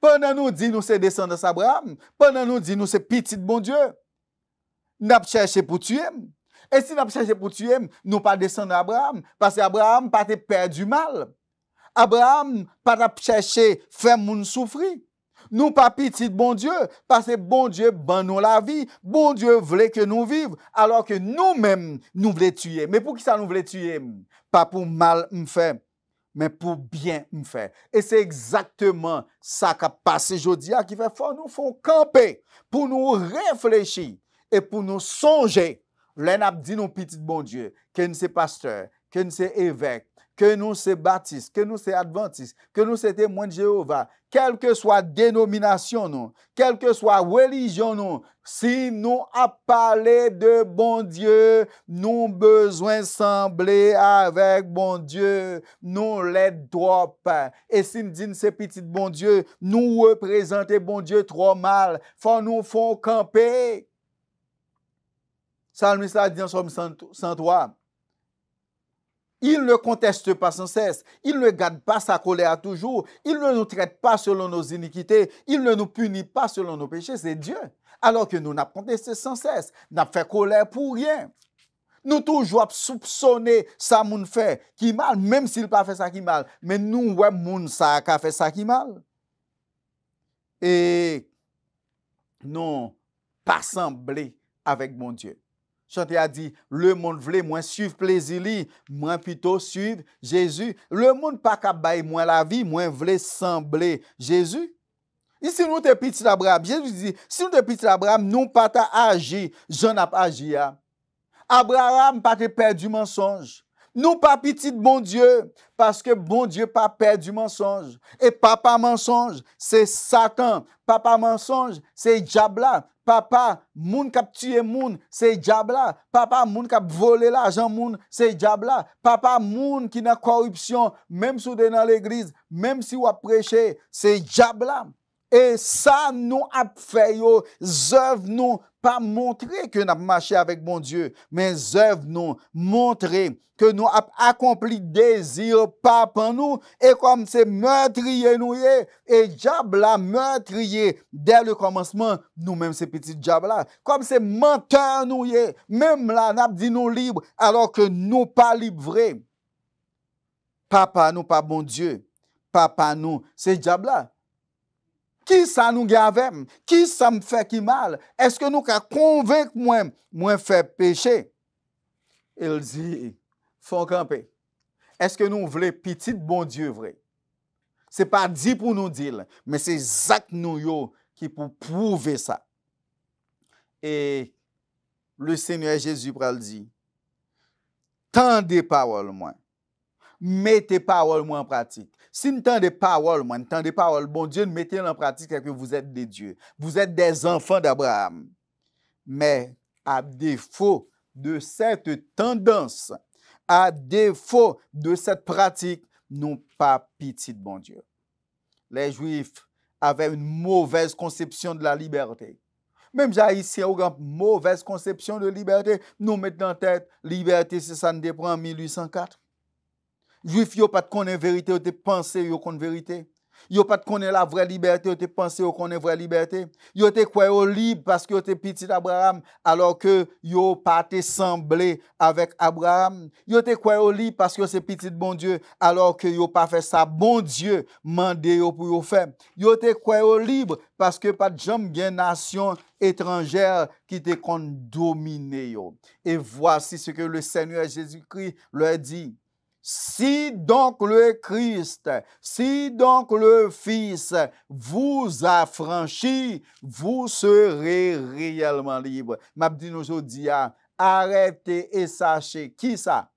Pendant nous dit nous c'est descendance d'Abraham, pendant nous dit nous c'est petit bon Dieu, nous avons cherché pour tuer. Et si nous avons cherché pour tuer, nous pas descendre d'Abraham, parce qu'Abraham pas te père du mal. Abraham pas cherché faire moun souffrir. Nous pas petit bon Dieu, parce que bon Dieu ban nous la vie, bon Dieu voulait que nous vivions, alors que nous-mêmes nous voulons tuer. Mais pour qui ça nous voulait tuer? Pas pour mal me faire, mais pour bien me faire. Et c'est exactement ça qui a passé aujourd'hui, qui fait fort nous font camper, pour nous réfléchir et pour nous songer. L'un a dit nous petit bon Dieu, que nous c'est pasteur, que nous c'est évêque, que nous c'est baptiste, que nous c'est adventiste, que nous c'est témoin de Jéhovah, quelle que soit dénomination nous, quelle que soit religion nous, si nous a parlé de bon Dieu, nous besoin sembler avec bon Dieu, nous les drop. Et si nous disons c'est petit bon Dieu, nous représenter bon Dieu trop mal, faut nous font camper. Psalmiste a dit en Psaume 103. Il ne conteste pas sans cesse. Il ne garde pas sa colère toujours. Il ne nous traite pas selon nos iniquités. Il ne nous punit pas selon nos péchés. C'est Dieu. Alors que nous n'avons contesté sans cesse. Nous n'avons fait colère pour rien. Nous toujours soupçonner ça moun fait qui mal, même s'il pas fait ça qui mal. Mais nous, ouais, moun ça a fait ça qui mal. Et non, pas sembler avec mon Dieu. Chanté a dit, le monde voulait moins suivre plaisir li, moins plutôt suivre Jésus. Le monde pas capable moins la vie, moins voulait sembler Jésus. Ici nous te petit Abraham, Jésus dit, si nous te petit Abraham, nous pas ta agi, j'en a agi. Abraham pas te perdu mensonge. Nous pas petit bon Dieu, parce que bon Dieu pas perdu mensonge. Et papa mensonge, c'est Satan. Papa mensonge, c'est diable. Papa, moun kap tué moun, c'est diable. Papa, moun kap volé l'argent moun, c'est diable. Papa, moun qui n'a corruption, même si vous êtes dans l'église, même si vous prêchez, c'est diable. Et ça, nous a fait yo, œuvres nous pas montrer que nous avons marché avec bon Dieu, mais œuvres nous montrer que nous avons accompli désir papa nous, et comme c'est meurtrier nous et diable là, meurtrier dès le commencement, nous-mêmes ces petits diables là, comme c'est menteur nous même là, nous avons dit nous libres, alors que nous pas libres vrai. Papa nous pas bon Dieu, papa nous, c'est diable là. Qui ça nous gave? Qui ça me fait qui mal? Est-ce que nous ka convaincre moi faire péché? Il dit, faut camper. Est-ce que nous voulons petit bon Dieu vrai? C'est pas dit pour nous dire, mais c'est Zach nous yo qui pour prouver ça. Et le Seigneur Jésus pral dit, tendez parole moi. Mettez parole moi en pratique. Si nous entendez parole, moi, entendez parole, bon Dieu, mettez en pratique que vous êtes des dieux. Vous êtes des enfants d'Abraham. Mais à défaut de cette tendance, à défaut de cette pratique, nous pas petit bon Dieu. Les Juifs avaient une mauvaise conception de la liberté. Même les Haïtiens ont une mauvaise conception de liberté. Nous mettons en tête, liberté, c'est ça, nous dépend en 1804. Juif yo pas de connaître vérité, yo te penser yo connaît vérité. Yo pas de connaître la vraie liberté, yo te penser yo connaît vraie liberté. Yo te croire au libre parce que yo te petit Abraham alors que yo pas te semblé avec Abraham. Yo te croire au libre parce que c'est petit bon Dieu alors que yo pas fait ça bon Dieu mandé yo pour yo faire. Yo te croire au libre parce que pas de jambe bien nation étrangère qui te kon dominer yo. Et voici ce que le Seigneur Jésus-Christ leur dit. Si donc le Christ, si donc le Fils vous affranchit, vous serez réellement libre. M'a dit aujourd'hui, arrêtez et sachez qui ça?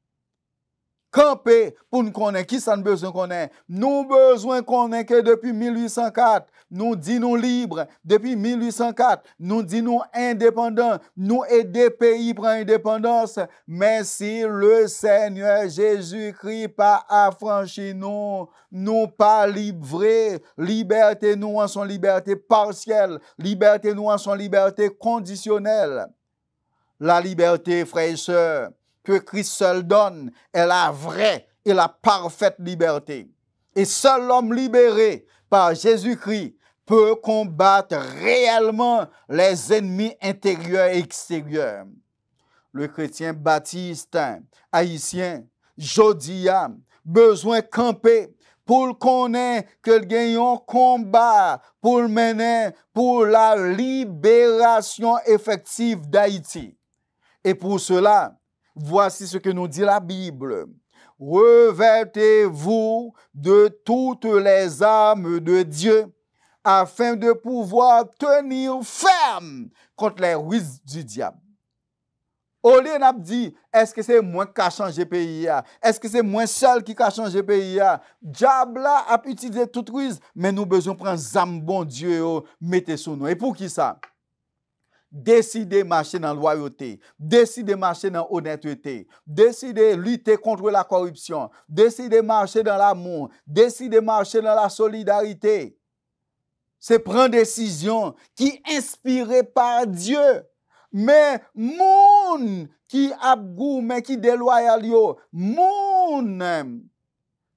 camper pour nous connaître. Qui ça nous besoin connaître? Nous besoin connaître que depuis 1804, nous disons libres. Depuis 1804, nous disons indépendants. Nous aider pays prendre indépendance. Mais si le Seigneur Jésus-Christ pas affranchi nous pas livré, liberté nous en son liberté partielle, liberté nous en son liberté conditionnelle. La liberté, frères et sœurs, que Christ seul donne est la vraie et la parfaite liberté. Et seul l'homme libéré par Jésus-Christ peut combattre réellement les ennemis intérieurs et extérieurs. Le chrétien baptiste, haïtien, jodia, besoin camper pour connaître que le gagnant combat pour mener pour la libération effective d'Haïti. Et pour cela, voici ce que nous dit la Bible. Revêtez-vous de toutes les armes de Dieu afin de pouvoir tenir ferme contre les ruses du diable. Au lieu n'a dit, est-ce que c'est moi qui a changé le pays? Est-ce que c'est moi seul qui a changé le pays? Diable a utilisé toute ruse, mais nous besoin prendre zam bon Dieu, mettez sur nous. Et pour qui ça? Décider marcher dans la loyauté, décider marcher dans l'honnêteté, décider lutter contre la corruption, décider marcher dans l'amour, décider marcher dans la solidarité. C'est prendre décision qui inspirée par Dieu. Mais moun qui abgou, mais qui déloyal yo, moun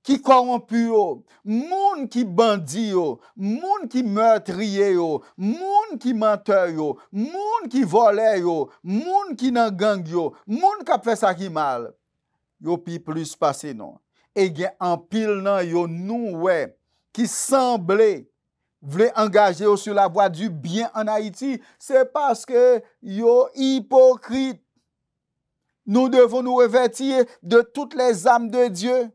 qui corrompu yo, moun qui bandit yo, moun qui meurtrier yo, moun qui menteur yo, moun qui voleur yo, moun qui nan gang yo, moun qui fait ça qui mal. Yo pi plus passé non. Et gen en pile nan yo nou ouais qui semblait voulez engager sur la voie du bien en Haïti, c'est parce que yo hypocrite. Nous devons nous revêtir de toutes les âmes de Dieu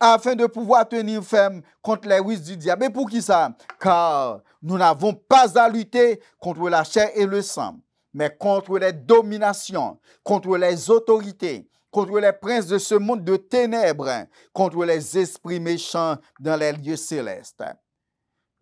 afin de pouvoir tenir ferme contre les ruses du diable. Et pour qui ça? Car nous n'avons pas à lutter contre la chair et le sang, mais contre les dominations, contre les autorités, contre les princes de ce monde de ténèbres, contre les esprits méchants dans les lieux célestes.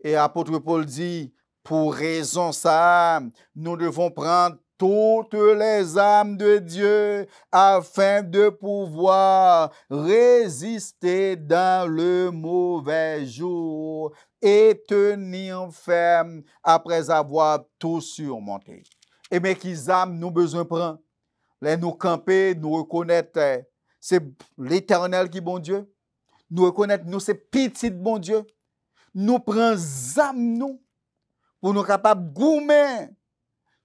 Et apôtre Paul dit, pour raison ça, nous devons prendre toutes les âmes de Dieu afin de pouvoir résister dans le mauvais jour et tenir ferme après avoir tout surmonté. Et mais qui âmes nous besoin prendre? Les nous camper, nous reconnaître, c'est l'Éternel qui est bon Dieu. Nous reconnaître, nous c'est petit bon Dieu. Nous prenons âme nous pour nous capables de goumer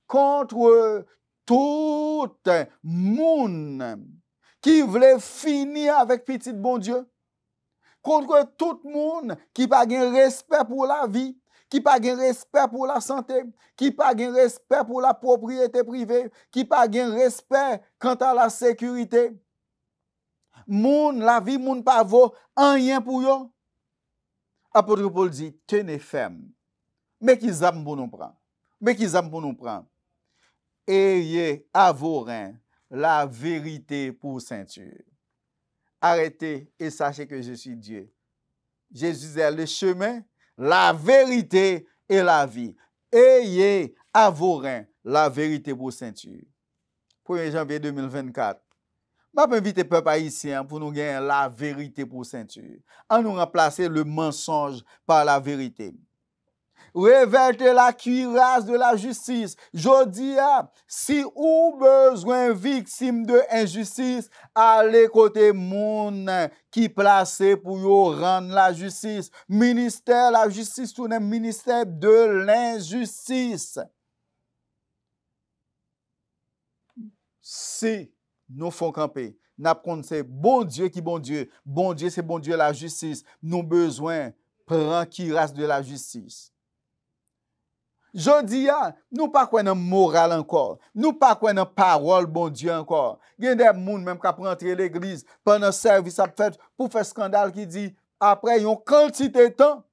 contre tout monde qui voulait finir avec petit bon Dieu, contre tout monde qui pas de respect pour la vie, qui pas de respect pour la santé, qui pas de respect pour la propriété privée, qui pas de respect quant à la sécurité. Moun la vie moun pas vaut rien pour yo. Apôtre Paul dit, tenez ferme. Mais qui zam pour nous prendre? Mais qui zam pour nous prendre? Ayez à vos reins la vérité pour ceinture. Arrêtez et sachez que je suis Dieu. Jésus est le chemin, la vérité et la vie. Ayez à vos reins la vérité pour ceinture. 1er janvier 2024. Je vais inviter le peuple haïtien pour nous gagner la vérité pour ceinture. En nous remplacer le mensonge par la vérité. Revêtez la cuirasse de la justice. Jodi a, si ou besoin victime de injustice, allez côté moun qui placé pour yo rendre la justice. Ministère la justice, tout le ministère de l'injustice. Si nous faisons camper, nous avons c'est bon Dieu qui bon Dieu. Bon Dieu, c'est bon Dieu la justice. Nous besoin prendre cuirasse de la justice. Jodi a, nous pas quoi dans moral encore. Nous pas quoi dans parole bon Dieu encore. Il y a des gens même qui rentrer l'église pendant service à fait pour faire scandale qui dit après une quantité de temps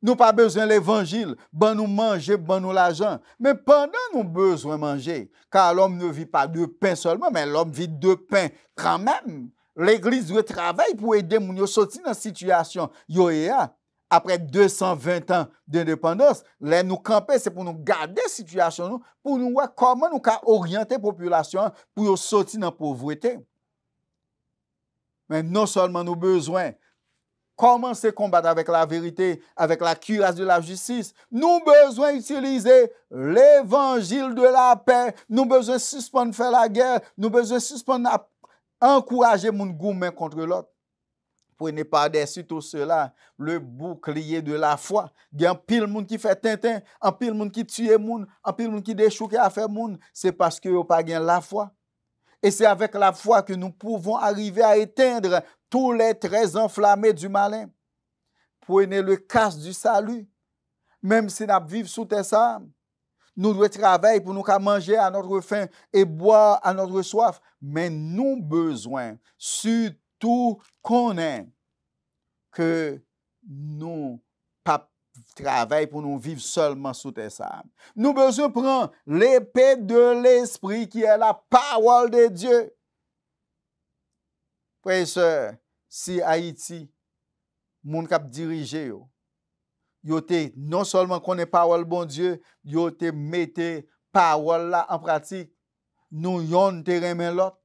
nous pas besoin l'évangile, ben nous manger, ben nous l'argent. Mais pendant nous besoin manger, car l'homme ne vit pas de pain seulement, mais l'homme vit de pain quand même. l'Église doit travailler pour aider les gens à sortir dans la situation. Après 220 ans d'indépendance, les nous camper, c'est pour nous garder la situation, pour nous voir comment nous orienter la population pour sortir dans la pauvreté. Mais non seulement nous avons besoin commencer à combattre avec la vérité, avec la cuirasse de la justice. Nous avons besoin d'utiliser l'évangile de la paix. Nous avons besoin de suspendre faire la guerre. Nous avons besoin de suspendre encourager mon gourmet contre l'autre. Prenez par-dessus tout cela le bouclier de la foi. Il y a un pile monde qui fait tintin, un pile monde qui tue monde, un pile monde qui déchouque à faire monde. C'est parce que vous pas la foi. Et c'est avec la foi que nous pouvons arriver à éteindre tous les traits enflammés du malin. Prenez le casque du salut. Même si nous vivons sous tes ça, nous devons travailler pour nous manger à notre faim et boire à notre soif. Mais nous avons besoin, surtout qu'on ait, que nous pas travailler pour nous vivre seulement sous tes sables. Nous avons besoin de prendre l'épée de l'esprit qui est la parole de Dieu. Frères et sœurs, si Haïti, moun kap dirige yo te non seulement connaît parole bon Dieu, yo te mette parole là en pratique. Nous yon te remen l'autre.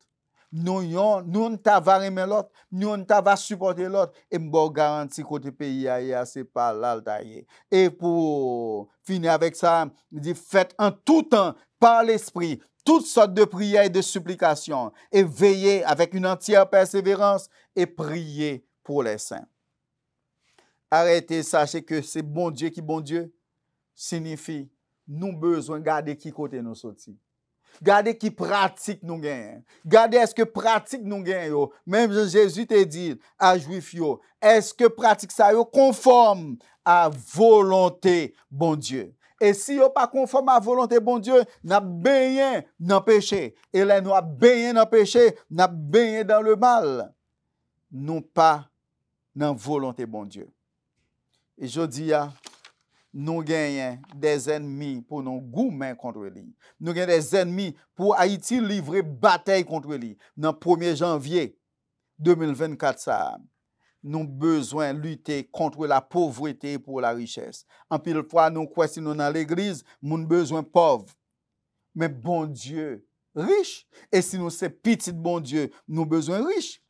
Nous ta va remen l'autre, nous ta va supporter l'autre et m'bo garanti côté pays a c'est pas l'altaye. Et pour finir avec ça, il dit faites en tout temps par l'esprit toutes sortes de prières et de supplications et veillez avec une entière persévérance et priez pour les saints. Arrêtez, sachez que c'est bon Dieu qui bon Dieu signifie nous besoin garder qui côté nous sorti. Gardez qui pratique nous gagne. Gardez est-ce que pratique nous gagne yo. Même Jésus te dit à juif yo, est-ce que pratique ça yo conforme à volonté bon Dieu. Et si yo pas conforme à volonté bon Dieu, n'a baigné dans péché. Et là nous a baigné dans péché, n'a baigné dans le mal. Nous pas dans volonté bon Dieu. Et je dis nous gagnons des ennemis pour nous goumer contre lui. Nous gagnons des ennemis pour Haïti livrer bataille contre lui. Dans 1er janvier 2024, ça, nous avons besoin de lutter contre la pauvreté pour la richesse. En pile fois, nous croyons si nous dans l'église, nous avons besoin de pauvres. Mais bon Dieu, riche. Et si nous sommes petits bon Dieu, nous avons besoin de riches.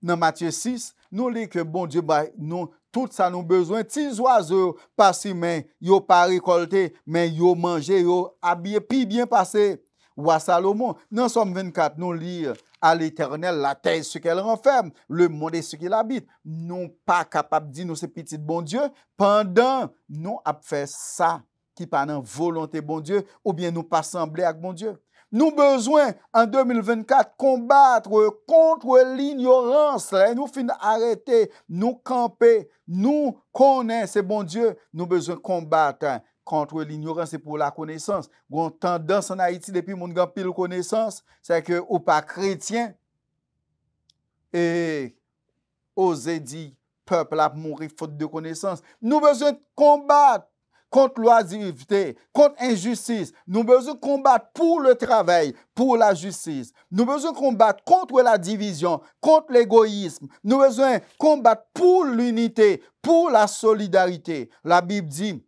Dans Matthieu 6, nous lisons que bon Dieu, nous tout ça nous besoin petits oiseaux passés mais yo pas récolté mais yo mangé yo habillé puis bien passé. Roi Salomon dans Somme 24 nous lit à l'Éternel la terre ce qu'elle renferme, le monde et ce qu'il habite. Nous pas capable dire nous c'est petit bon Dieu pendant nous a fait ça qui pas dans volonté bon Dieu ou bien nous pas sembler avec bon Dieu. Nous besoin en 2024 combattre contre l'ignorance. Nous fin arrêter, nous camper, nous connaître c'est bon Dieu. Nous besoin combattre contre l'ignorance et pour la connaissance. Une tendance en Haïti depuis mon grand pile connaissance, c'est que ou pas chrétien et oser dire peuple a mourir faute de connaissance. Nous besoin combattre contre l'oisiveté, contre injustice. Nous besoin combattre pour le travail, pour la justice. Nous besoin combattre contre la division, contre l'égoïsme. Nous besoin combattre pour l'unité, pour la solidarité. La Bible dit,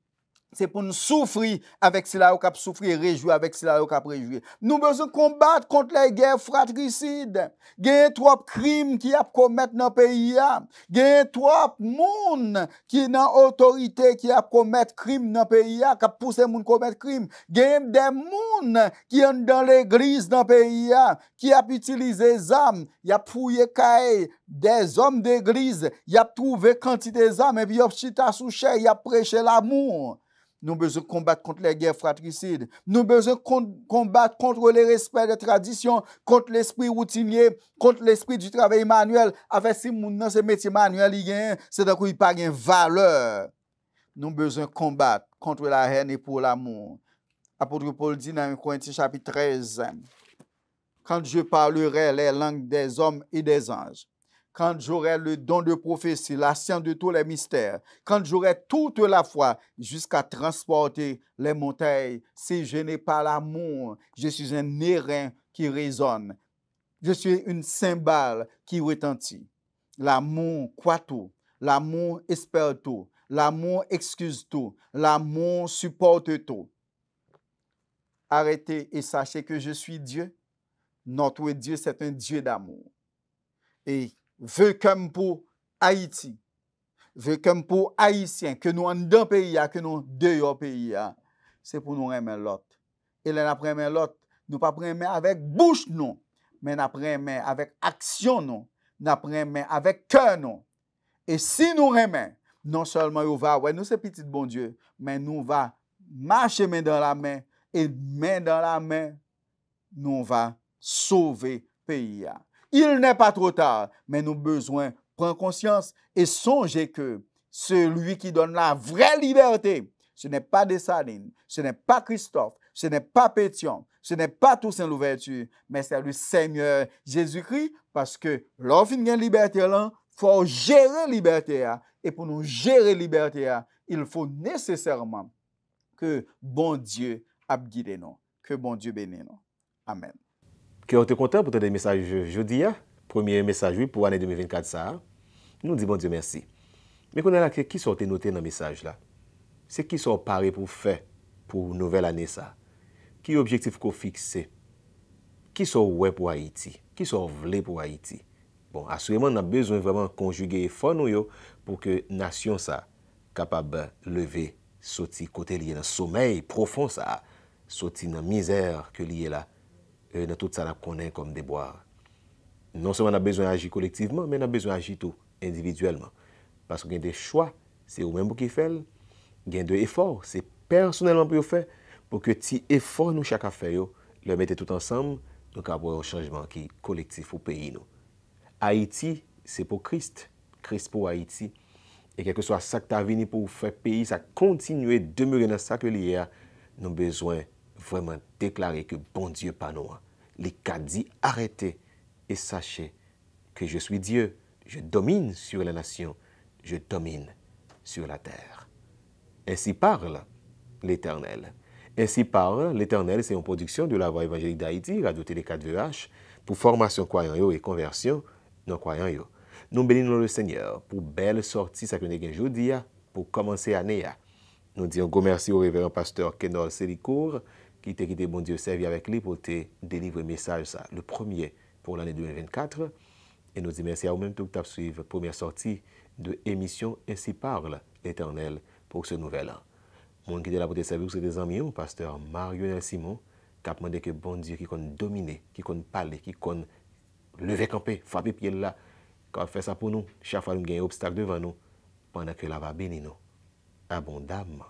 c'est pour nous souffrir avec cela au cap souffrir, réjouir avec cela au cap réjouir. Nous besoin combattre contre les guerres fratricides. Il y a trop crimes qui a commettre dans le pays. Il y a trop monde qui dans autorité qui a commettre crime dans le pays, qui a poussé monde commettre crime. Il y a des monde qui sont dans l'église dans le pays, qui a utilisé des armes, il a fouillé des hommes d'église, il a trouvé quantité d'armes et puis il a chita sous chair, il a prêché l'amour. Nous avons besoin de combattre contre les guerres fratricides. Nous avons besoin de combattre contre le respect des traditions, contre l'esprit routinier, contre l'esprit du travail manuel. Avec si moun ce métier manuel, c'est d'un coup il pas de valeur. Nous avons besoin de combattre contre la haine et pour l'amour. Apôtre Paul dit dans 1 Corinthiens chapitre 13, quand je parlerai les langues des hommes et des anges, quand j'aurai le don de prophétie, la science de tous les mystères, quand j'aurai toute la foi jusqu'à transporter les montagnes, si je n'ai pas l'amour, je suis un airain qui résonne. Je suis une cymbale qui retentit. L'amour croit tout, l'amour espère tout, l'amour excuse tout, l'amour supporte tout. Arrêtez et sachez que je suis Dieu. Notre Dieu, c'est un Dieu d'amour. Et veut comme pour Haïti, veut comme pour Haïtiens, que nous en d'un pays, que nous dehors pays, c'est pour nous aimer l'autre. Et là, nous aimer l'autre, nous pas aimer avec bouche, non, mais nous aimer avec action, non, nous aimer avec cœur, non. Et si nous aimons, non seulement nous va, ouais, nous c'est petit bon Dieu, mais nous va marcher main dans la main, et main dans la main, nous va sauver pays. Il n'est pas trop tard, mais nous avons besoin de prendre conscience et songer que celui qui donne la vraie liberté, ce n'est pas Dessalines, ce n'est pas Christophe, ce n'est pas Pétion, ce n'est pas Toussaint Louverture, mais c'est le Seigneur Jésus-Christ, parce que lorsqu'il y a une liberté, il faut gérer la liberté. Et pour nous gérer la liberté, il faut nécessairement que bon Dieu a guidé nous, que bon Dieu bénisse nous. Amen. Que on est content pour te des messages jeudi, premier message oui, pour l'année 2024 ça. Nous disons bon Dieu merci. Mais qu'on a là qui sont noté dans le message là. C'est qui sont parés pour faire pour nouvelle année ça. Qui objectif qu'on fixe? Qui sont ouais pour Haïti? Qui sont vle pour Haïti? Bon, assurément on a besoin vraiment conjuguer effort nous pour que nation ça capable lever sorti côté lié dans sommeil profond ça, sorti dans misère que lié là. Dans tout ça, nous connaissons comme des bois. Non seulement on a besoin d'agir collectivement, mais on a besoin d'agir tout individuellement. Parce qu'il y a des choix, c'est vous-même qui faites. Il y a des efforts, c'est personnellement pour faire. Pour que ces efforts, nous, chaque affaire, le mettre tout ensemble, nous avons un changement qui est collectif au pays. Nous. Haïti, c'est pour Christ. Christ pour Haïti. Et quel que soit ça que tu as venu pour faire pays, ça continue de demeurer dans ça que l'hier, nous avons besoin vraiment déclarer que bon Dieu pas nous. Les cas dit arrêtez et sachez que je suis Dieu. Je domine sur les nations. Je domine sur la terre. Ainsi parle l'Éternel. Ainsi parle l'Éternel, c'est une production de la Voix évangélique d'Haïti, Radio Télé 4VH, pour formation croyant et conversion non croyant. Nous bénissons le Seigneur pour belle sortie, ça que nous avons aujourd'hui, pour commencer l'année. Nous disons gros merci au révérend pasteur Kenol Sélicourt, qui t'a quitté bon Dieu servi avec lui pour te délivrer le message, ça, le premier pour l'année 2024. Et nous disons merci à vous-même tout qui suivre la première sortie de l'émission Ainsi parle l'Éternel pour ce nouvel an. Mon qui est là pour te servir, c'est des amis, pasteur Mario Simon, qui a demandé que bon Dieu qui compte dominer, qui compte parler, qui compte lever camper, frapper pied là, qui va faire ça pour nous. Chaque fois nous avons un obstacle devant nous, pendant que là va bénir nous abondamment.